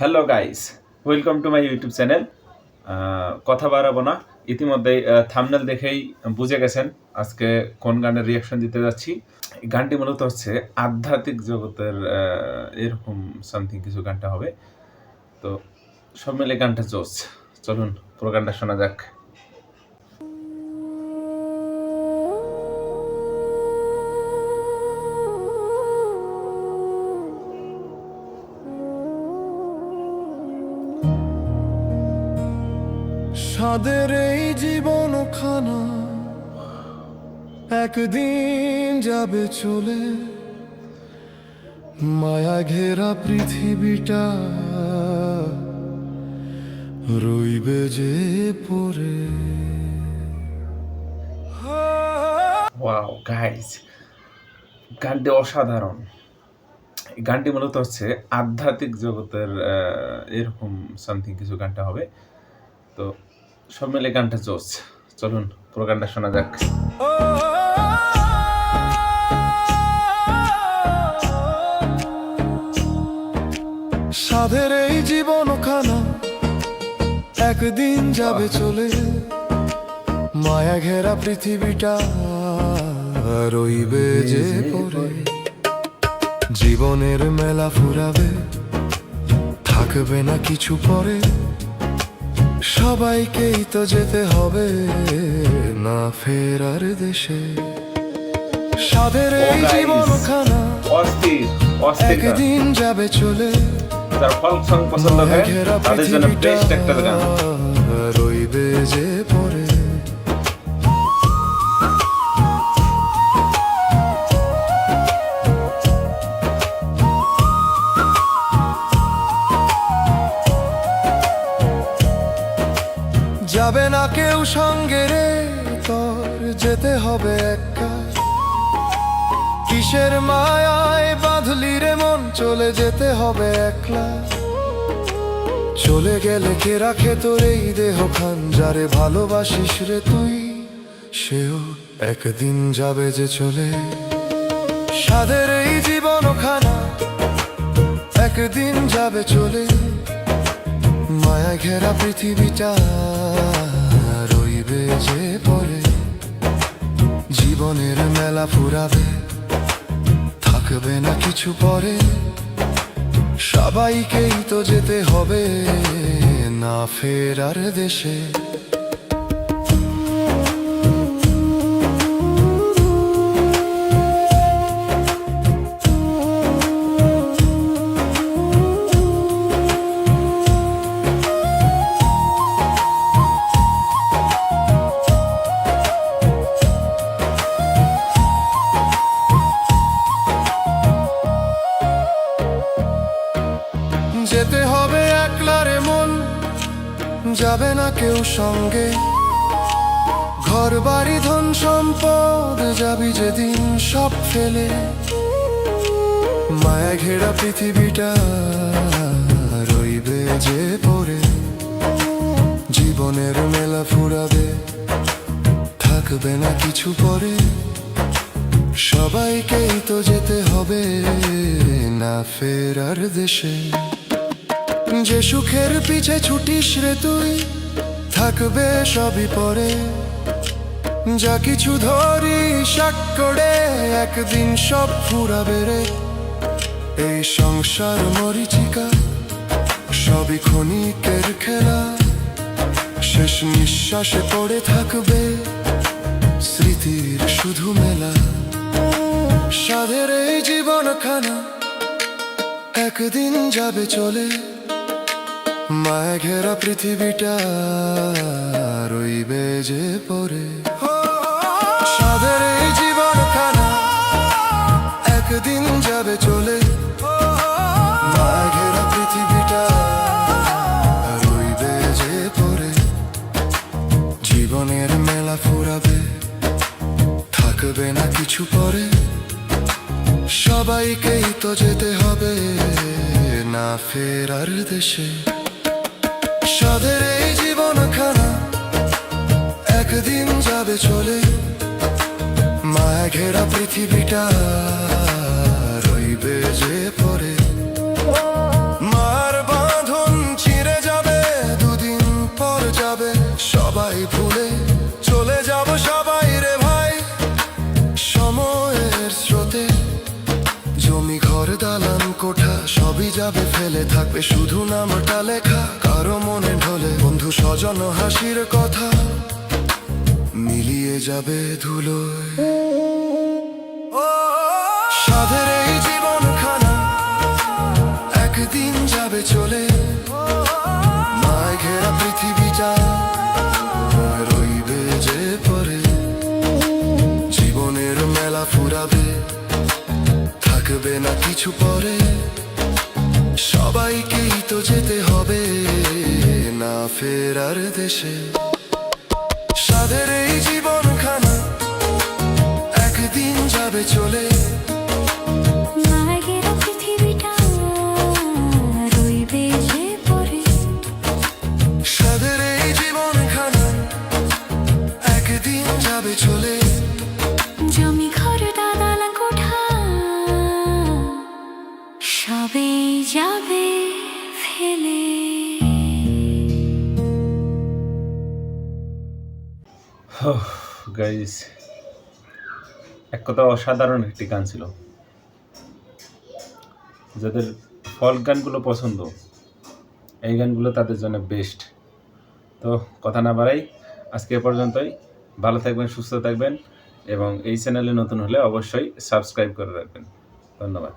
Hello guys, welcome to my YouTube channel. কথা বাড়াবো না, ইতিমধ্যেই থাম্বনেল দেখেই বুঝে গেছেন আজকে কোন গানের রিয়াকশন দিতে যাচ্ছি। এই গানটি মূলত হচ্ছে আধ্যাত্মিক জগতের এরকম সামথিং কিছু গানটা হবে। তো সব মিলে গানটা জোস। চলুন পুরো গানটা শোনা যাক। সাদের এই জীবন খানা একদিন যাবে চলে, মায়া ঘেরা পৃথিবীটা রইবে যে পড়ে। ওয়াও গাইস, গানটি অসাধারণ। এই গানটি মূলত হচ্ছে আধ্যাত্মিক জগতের এরকম সামথিং কিছু গানটা হবে। তো সব মিলে গানটা জোস। চলুন পুরো গানটা শোনা যাক। সাধের এই জীবন খানা একদিন যাবে চলে, মায়া ঘেরা পৃথিবীটা রইবে যে পড়ে। জীবনের মেলা ফুরাবে, থাকবে না কিছু পরে, সবাইকেই তো যেতে হবে না ফেরার দেশে। সাধের এই জীবন খানা অস্থির অস্থির গান। একদিন যাবে চলে, যারা ফোক সং পছন্দ করে তাদের জন্য বেস্ট একটা গান। রইবে যে পড়ে। যাবে না কেউ সঙ্গে রে, তোর যেতে হবে একা। কিসের মায়ায় বাঁধলি রে মন, চলে যেতে হবে একলা। চলে গেলে কে রাখে তোর এই দেহ খান, যারে ভালোবাসিস রে তুই সেও একদিন যাবে যে চলে। সাধের এই জীবন খানা একদিন যাবে চলে, মায়া ঘেরা পৃথিবীটা রইবে যে পড়ে। জীবনের মেলা ফুরাবে, থাকবে না কিছু পরে, সবাইকেই তো যেতে হবে না ফেরার দেশে। যেতে হবে একলা রে মন, যাবে না কেউ সঙ্গে। ঘর বাড়ি ধন সম্পদ যাবি যেদিন সব ফেলে, মায়া ঘেরা পৃথিবীটা রইবে যে পড়ে। জীবনের মেলা ফুরাবে, থাকবে না কিছু পরে, সবাইকেই তো যেতে হবে না ফেরার দেশে। যে সুখের পিছে ছুটিস রে তুই, থাকবে সবই পরে। যা কিছু ধরিস করে, একদিন সব ফুরাবে রে। এই সংসার মরিচিকা, সবই ক্ষণিকের খেলা। শেষ নিঃশ্বাসে পড়ে থাকবে স্মৃতির শুধু মেলা। সাধের এই জীবন খানা একদিন যাবে চলে, মায়া ঘেরা পৃথিবীটা রইবে যে পড়ে। সাধের এই জীবন খানা একদিন যাবে চলে, মায়া ঘেরা পৃথিবীটা রইবে যে পড়ে। জীবনের মেলা ফুরাবে, থাকবে না কিছু পরে, সবাইকেই তো যেতে হবে না ফেরার দেশে। সাধের এই জীবন খানা একদিন যাবে চলে, মায়া ঘেরা পৃথিবীটা রইবে যে পড়ে। মার বাঁধন যাবে ফেলে, থাকবে শুধু নামটা লেখা কারো মনে ঢলে। বন্ধু স্বজন হাসির কথা মিলিয়ে যাবে ধুলোয়। সাধের এই জীবনখানা একদিন যাবে চলে, মায় ঘেরা পৃথিবীটা রইবে যে পরে। জীবনের মেলা ফুরাবে, থাকবে না কিছু পরে। সবাইকেই তো যেতে হবে না ফেরার দেশে। সাধের এই জীবনখানা একদিন যাবে চলে, মায় ঘেরা পৃথিবীটা রইবে যে পরে। সাধের এই জীবনখানা একদিন যাবে চলে। জমি ঘর দালান কোঠা সবে যাবে ফেলে। গাইস, এক কথা অসাধারণ একটি গান ছিল। যাদের ফল্ক গানগুলো পছন্দ, এই গানগুলো তাদের জন্য বেস্ট। তো কথা না বাড়াই, আজকে এ পর্যন্তই। ভালো থাকবেন, সুস্থ থাকবেন এবং এই চ্যানেলে নতুন হলে অবশ্যই সাবস্ক্রাইব করে রাখবেন। ধন্যবাদ।